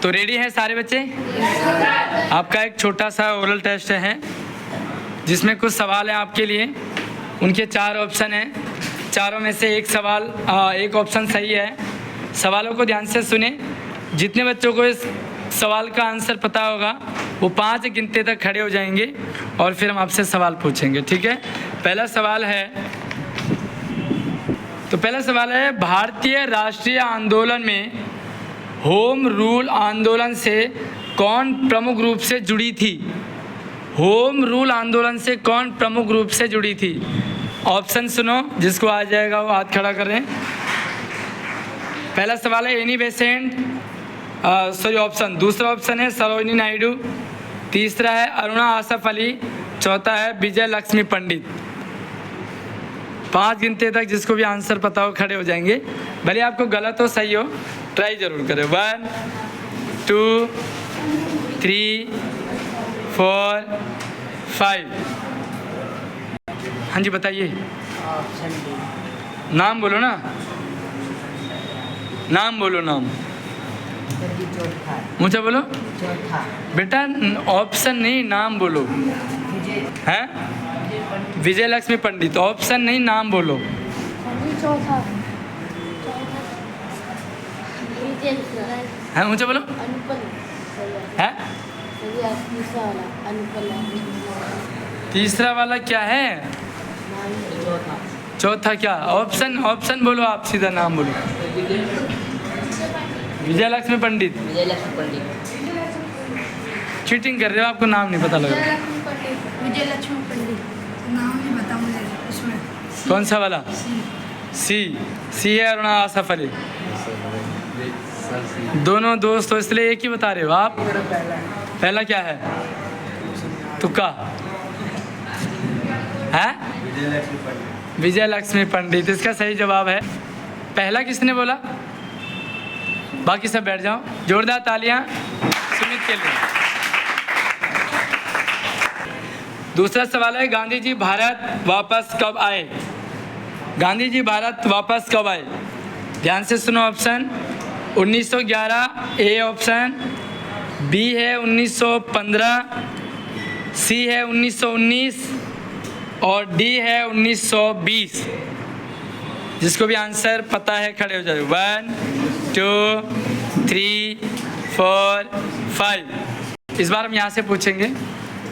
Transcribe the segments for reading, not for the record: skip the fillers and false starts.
तो रेडी हैं सारे बच्चे? आपका एक छोटा सा ओरल टेस्ट है जिसमें कुछ सवाल हैं आपके लिए। उनके 4 ऑप्शन हैं, चारों में से एक ऑप्शन सही है। सवालों को ध्यान से सुने। जितने बच्चों को इस सवाल का आंसर पता होगा वो 5 गिनते तक खड़े हो जाएंगे और फिर हम आपसे सवाल पूछेंगे, ठीक है? पहला सवाल है, भारतीय राष्ट्रीय आंदोलन में होम रूल आंदोलन से कौन प्रमुख रूप से जुड़ी थी? होम रूल आंदोलन से कौन प्रमुख रूप से जुड़ी थी? ऑप्शन सुनो, जिसको आ जाएगा वो हाथ खड़ा करें। पहला सवाल है एनी बेसेंट, ऑप्शन। दूसरा ऑप्शन है सरोजिनी नायडू। तीसरा है अरुणा आसफ अली। चौथा है विजय लक्ष्मी पंडित। 5 गिनते तक जिसको भी आंसर पता हो खड़े हो जाएंगे। भले आपको गलत हो सही हो, ट्राई जरूर करें। 1 2 3 4 5। हाँ जी बताइए। नाम बोलो ना, नाम बोलो। नाम मुझे बोलो। बेटा ऑप्शन नहीं, नाम बोलो। हैं? विजय लक्ष्मी पंडित। ऑप्शन नहीं, नाम बोलो। हैं? मुझे बोलो। हैं? तीसरा वाला क्या है? चौथा क्या? ऑप्शन बोलो आप, सीधा नाम बोलो। विजय लक्ष्मी पंडित। चीटिंग कर रहे हो, आपको नाम नहीं पता लग रहा। विजय लक्ष्मी पंडित नाम नहीं पता मुझे उसमें। कौन सा वाला? सी है अरुणा आसफ अली। दोनों दोस्त तो इसलिए एक ही बता रहे हो आप। पहला क्या है? तुक्का है? विजय लक्ष्मी पंडित इसका सही जवाब है। पहला किसने बोला? बाकी सब बैठ जाओ। जोरदार तालियां सुमित के लिए। दूसरा सवाल है गांधी जी भारत वापस कब आए? गांधी जी भारत वापस कब आए? ध्यान से सुनो। ऑप्शन 1911 ए ऑप्शन, बी है 1915, सी है 1919 और डी है 1920। जिसको भी आंसर पता है खड़े हो जाए। 1 2 3 4 5। इस बार हम यहाँ से पूछेंगे।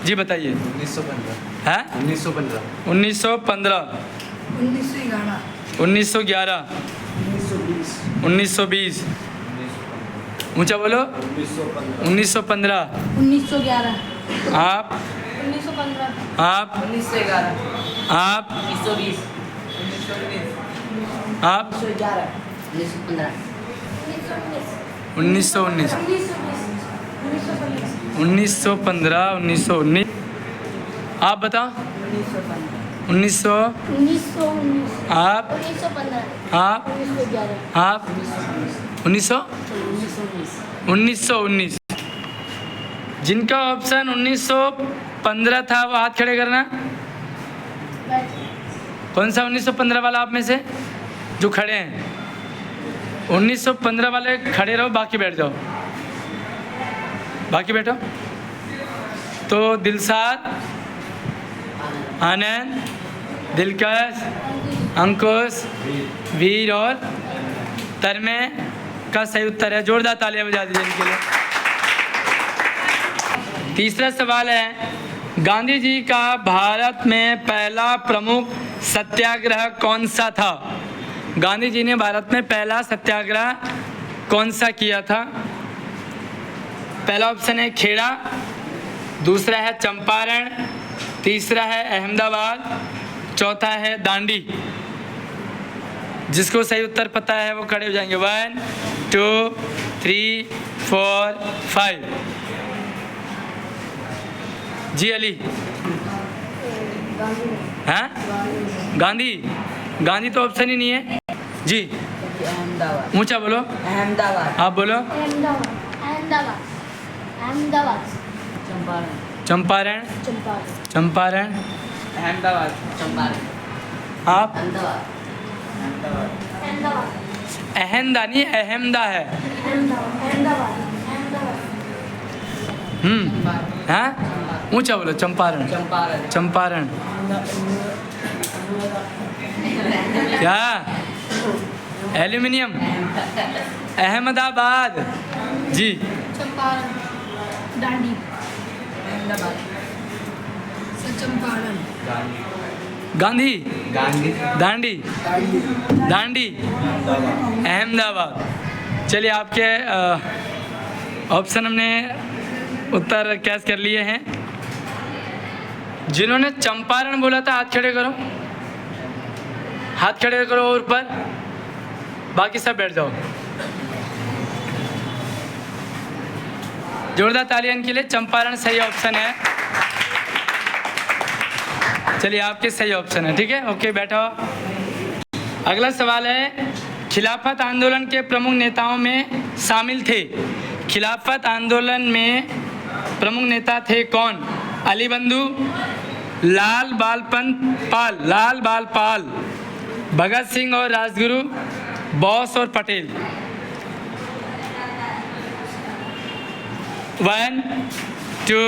जी बताइए। 1915 है? 1915 1915 1911 1920। ऊंचा बोलो। 1915 1911 आप 1915 आप 1911 आप 1920 आप 1919 1915 1919। आप बताओ। 1900 आप 1919। जिनका ऑप्शन 1915 था वो हाथ खड़े करना। कौन सा 1915 वाला आप में से जो खड़े हैं? 1915 वाले खड़े रहो, बाकी बैठ जाओ। बाकी बैठो। तो दिलसाद, आनंद, दिलकश, अंकुश, वीर और तरमे का सही उत्तर है। जोरदार तालियां बजा दीजिए इनके लिए। तीसरा सवाल है गांधी जी का भारत में पहला प्रमुख सत्याग्रह कौन सा था? गांधी जी ने भारत में पहला सत्याग्रह कौन सा किया था? पहला ऑप्शन है खेड़ा, दूसरा है चंपारण, तीसरा है अहमदाबाद, चौथा है दांडी। जिसको सही उत्तर पता है वो खड़े हो जाएंगे। 1 2 3 4 5। जी अली। हैं? गांधी तो ऑप्शन ही नहीं है जी। अहमदाबाद। ऊंचा बोलो। अहमदाबाद। आप बोलो। अहमदाबाद चंपारण। अहमदाबाद। आप? अहमदा नहीं, अहमदा है। हाँ ऊंचा बोलो, चंपारण। चंपारण। चंपारण। क्या? एल्यूमिनियम। अहमदाबाद। जी। चंपारण। दांडी। अहमदाबाद। चंपारण। गांधी। गांधी। दांडी। दांडी। अहमदाबाद। चलिए, आपके ऑप्शन हमने उत्तर कैच कर लिए हैं। जिन्होंने चंपारण बोला था हाथ खड़े करो, हाथ खड़े करो और ऊपर, बाकी सब बैठ जाओ। जोरदार तालियां इनके लिए। चंपारण सही ऑप्शन है। चलिए, आपके सही ऑप्शन है, ठीक है, ओके, बैठो। अगला सवाल है, खिलाफत आंदोलन के प्रमुख नेताओं में शामिल थे। खिलाफत आंदोलन में प्रमुख नेता थे कौन? अली बंधु, लाल बाल पाल, भगत सिंह और राजगुरु, बोस और पटेल। 1 2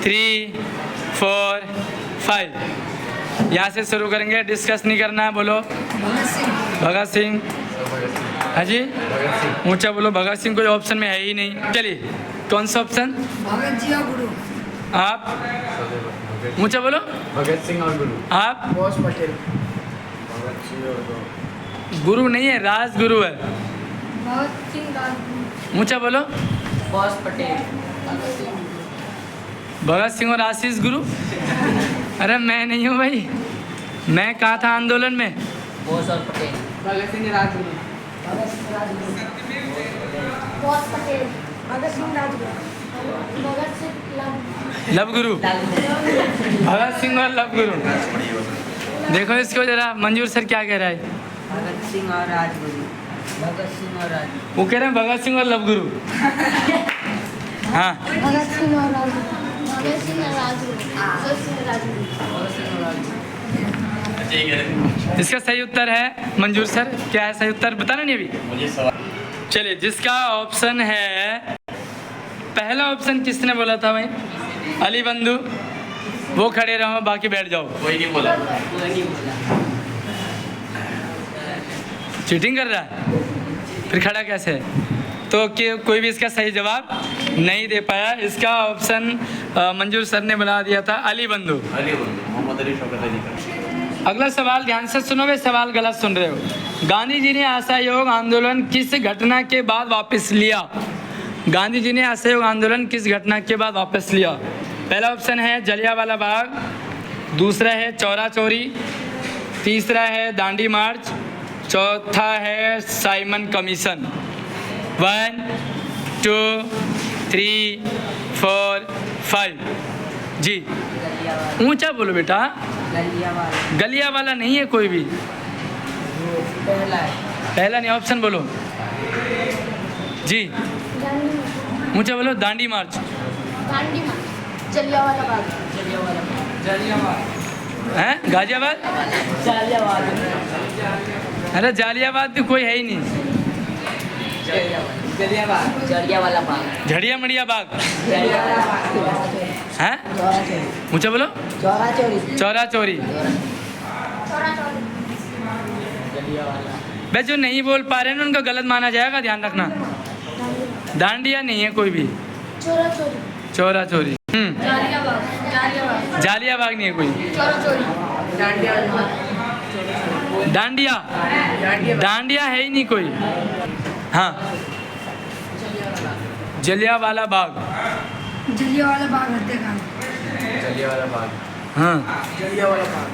3 4 5। यहाँ से शुरू करेंगे, डिस्कस नहीं करना है। बोलो। भगत सिंह। भगत सिंह। हाँ जी, ऊंचा बोलो। भगत सिंह कोई ऑप्शन में है ही नहीं। चलिए, कौन सा ऑप्शन? भगत जी और गुरु। आप ऊंचा बोलो। भगत सिंह और गुरु। आप? बोस पटेल। भगत सिंह और गुरु। गुरु नहीं है, राजगुरु है। भगत सिंह राजगुरु। ऊंचा बोलो। बोस पटेल। भगत सिंह और आशीष गुरु। अरे मैं नहीं हूँ भाई, मैं कहा था आंदोलन में। बोस और पटेल। भगत सिंह राजगुरु। बोस पटेल। भगत सिंह राजगुरु। भगत सिंह लव गुरु। भगत सिंह और लव गुरु। देखो इसको जरा, मंजूर सर क्या कह रहा है? भगत सिंह और राजगुरु। भगत सिंह और राजगुरु। वो कह रहे हैं भगत सिंह और लव गुरु। हाँ, भगत सिंह और राजगुरु। भगत सिंह और राजगुरु। भगत सिंह और राजगुरु। भगत सिंह और राजगुरु। इसका सही उत्तर है मंजूर सर। क्या है सही उत्तर, बताना नहीं अभी? मुझे सवाल। चलिए, जिसका ऑप्शन है, पहला ऑप्शन किसने बोला था भाई? अली बंधु। वो खड़े रहो, बाकी बैठ जाओ। कोई नहीं बोला। कोई नहीं बोला। चीटिंग कर रहा है, फिर खड़ा कैसे है? तो कोई भी इसका सही जवाब नहीं दे पाया। इसका ऑप्शन मंजूर सर ने बना दिया था, अली बंधु। अली बंधु, मोहम्मद अली शौकत अली का। अगला सवाल ध्यान से सुनो, वे सवाल गलत सुन रहे हो। गांधी जी ने असहयोग आंदोलन किस घटना के बाद वापस लिया? गांधी जी ने असहयोग आंदोलन किस घटना के बाद वापस लिया? पहला ऑप्शन है जलियांवाला बाग, दूसरा है चौरा चौरी, तीसरा है दांडी मार्च, चौथा है साइमन कमीशन। 1 2 3 4 5। जी, गलियावाला। ऊंचा बोलो बेटा। गलियावाला। गलियांवाला नहीं है कोई भी। पहला है। पहला नहीं, ऑप्शन बोलो जी। ऊंचा बोलो। दांडी मार्च। दांडी मार्च। जलियांवाला बाग। हैं? गाजियाबाद। अरे जालियाबाद तो कोई है ही नहीं। जलियांवाला बाग। झड़िया मड़िया बाग। जलियांवाला बाग। हैं? ऊंचा बोलो। चौरा चौरी। चौरा चौरी। बस जो नहीं बोल पा रहे हैं ना, उनका गलत माना जाएगा, ध्यान रखना। दांडिया नहीं है कोई भी। चोरा चोरी। चौरा चौरी। जालियाबाग। जालियाबाग। जालियाबाग नहीं है कोई। चोरा चोरी। डांडिया। डांडिया है ही नहीं कोई। हाँ, जलियांवाला बाग। जलियांवाला बाग हत्याकांड। जलियांवाला बाग। हाँ, जलियांवाला बाग।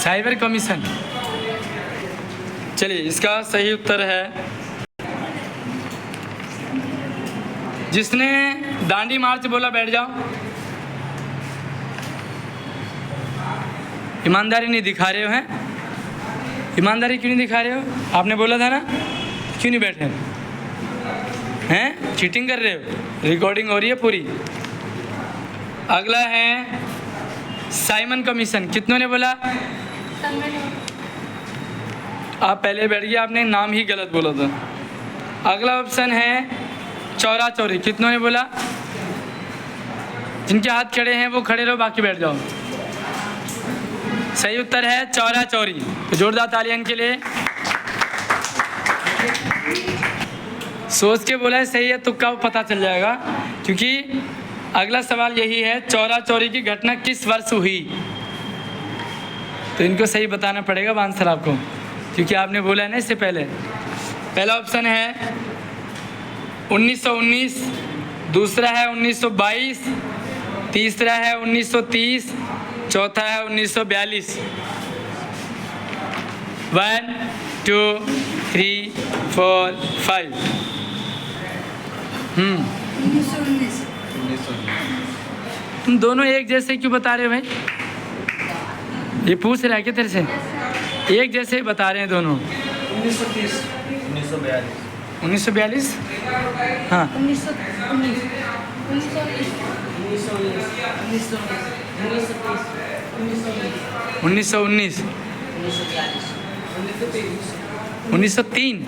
Cyber commission. चलिए, इसका सही उत्तर है, जिसने दांडी मार्च बोला बैठ जाओ। ईमानदारी नहीं दिखा रहे हो हैं? ईमानदारी क्यों नहीं दिखा रहे हो? आपने बोला था ना, क्यों नहीं बैठे हैं? चीटिंग कर रहे हो। रिकॉर्डिंग हो रही है पूरी। अगला है साइमन कमीशन। कितनों ने बोला? आप पहले बैठ गए, आपने नाम ही गलत बोला था। अगला ऑप्शन है चौरा चौरी। कितनों ने बोला? जिनके हाथ खड़े हैं वो खड़े रहो, बाकी बैठ जाओ। सही उत्तर है चौरा चौरी। तो जोरदार तालियां इनके लिए। सोच के बोला है, सही है तुक्का वो पता चल जाएगा, क्योंकि अगला सवाल यही है, चौरा चौरी की घटना किस वर्ष हुई? तो इनको सही बताना पड़ेगा आंसर आपको, क्योंकि आपने बोला है ना इससे पहले। पहला ऑप्शन है 1919, दूसरा है 1922, तीसरा है 1930, चौथा है 1942। 1 2 3 4 5। 1919। तुम दोनों एक जैसे क्यों बता रहे हो भाई? ये पूछ रहा है क्या तेरे से? एक जैसे ही बता रहे हैं दोनों। 1930 1942 1942। हाँ 1919। 1919। 1903। 1930।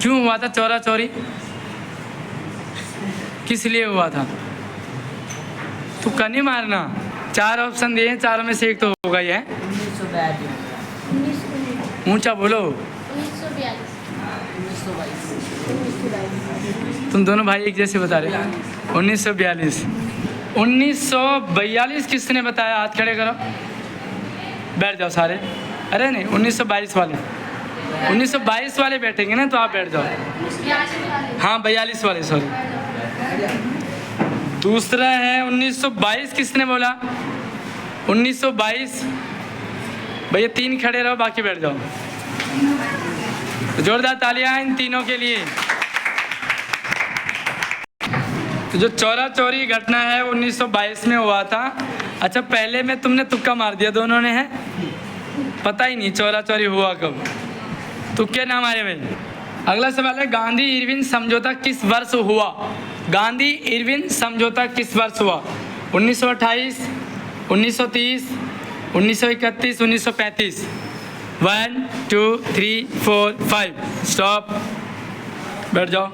क्यों हुआ था चौरा चौरी? किस लिए हुआ था? तू कनी मारना। 4 ऑप्शन दिए हैं, चारों में से एक तो होगा ही है। 1942 ऊंचा बोलो। 1942। तुम दोनों भाई एक जैसे बता रहे हो। 1942। 1942 किसने बताया? हाथ खड़े करो, बैठ जाओ सारे। अरे नहीं, 1922 वाले। 1922 वाले बैठेंगे ना, तो आप बैठ जाओ। हाँ 42 वाले, सॉरी। दूसरा है 1922। किसने बोला? 1922। भैया 3 खड़े रहो, बाकी बैठ जाओ। तो जोरदार तालियां इन तीनों के लिए। तो जो चौरा चौरी घटना है 1922 में हुआ था। अच्छा, पहले में तुमने तुक्का मार दिया, दोनों ने है पता ही नहीं चौरा चौरी हुआ कब। तुक्के ना मारे भाई। अगला सवाल है, गांधी इरविन समझौता किस वर्ष हुआ? गांधी इरविन समझौता किस वर्ष हुआ? 1928, 1930, 1931, 1935। 1 2 3 4 5। स्टॉप, बैठ जाओ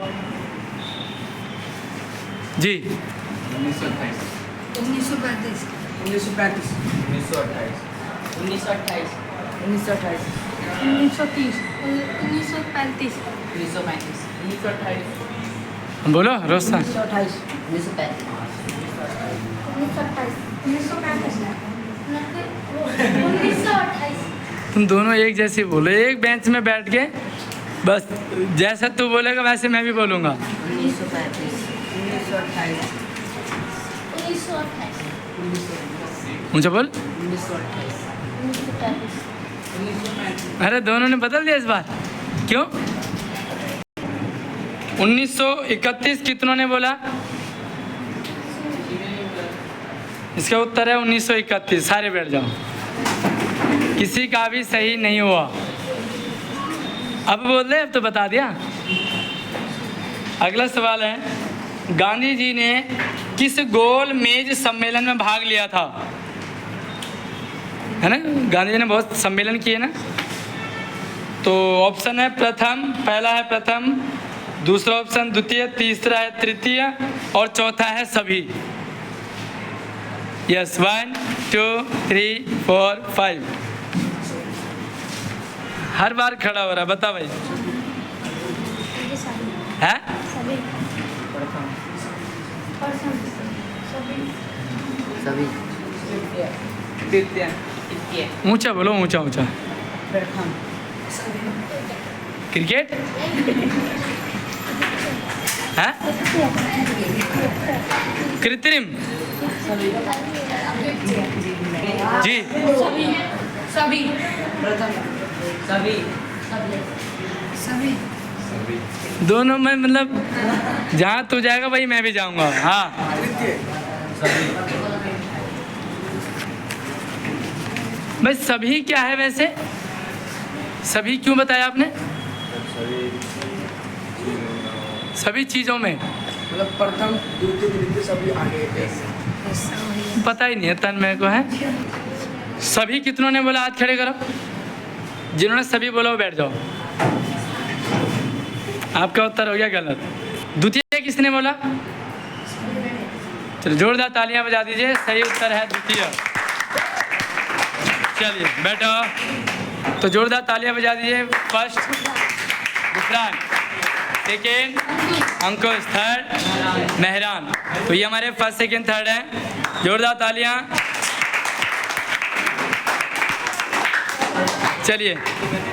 जी। 1928 1935 1928 1928 1930। 1935। 1928 बोलो रोस्ता। 1928 1928। तुम दोनों एक जैसे बोलो, एक बेंच में बैठ के बस। जैसा तू बोलेगा वैसे मैं भी बोलूँगा। 1935 1928 मुझे बोल। 1928 अरे दोनों ने बदल दिया इस बार, क्यों? 1931 कितनों ने बोला? इसका उत्तर है 1931। सारे बैठ जाओ, किसी का भी सही नहीं हुआ। अब बोल रहे, अब तो बता दिया। अगला सवाल है, गांधी जी ने किस गोल मेज सम्मेलन में भाग लिया था? है ना, गांधी जी ने बहुत सम्मेलन किए ना। तो ऑप्शन है प्रथम, पहला है प्रथम, दूसरा ऑप्शन द्वितीय, तीसरा है तृतीय और चौथा है सभी। यस, 1 2 3 4 5। हर बार खड़ा हो रहा है, बता भाई। है सभी ऊंचा बोलो, ऊंचा ऊंचा। प्रथम क्रिकेट है? कृत्रिम जी। सभी। प्रथम सभी सभी। दोनों में मतलब जहाँ तू जाएगा वही मैं भी जाऊंगा। हाँ भाई, सभी क्या है वैसे? सभी क्यों बताया आपने? सभी चीज़ों में मतलब प्रथम द्वितीय तृतीय सभी आगे। पता ही नहीं है तन मेरे को है। सभी कितनों ने बोला? हाथ खड़े करो। जिन्होंने सभी बोला वो बैठ जाओ। आपका उत्तर हो गया गलत। द्वितीय किसने बोला? चलो जोरदार तालियां बजा दीजिए, सही उत्तर है द्वितीय। चलिए बैठो। तो जोरदार तालियां बजा दीजिए। फर्स्ट विक्रांत, सेकेंड अंकुश, थर्ड मेहरान। तो ये हमारे फर्स्ट सेकेंड थर्ड हैं। जोरदार तालियां। चलिए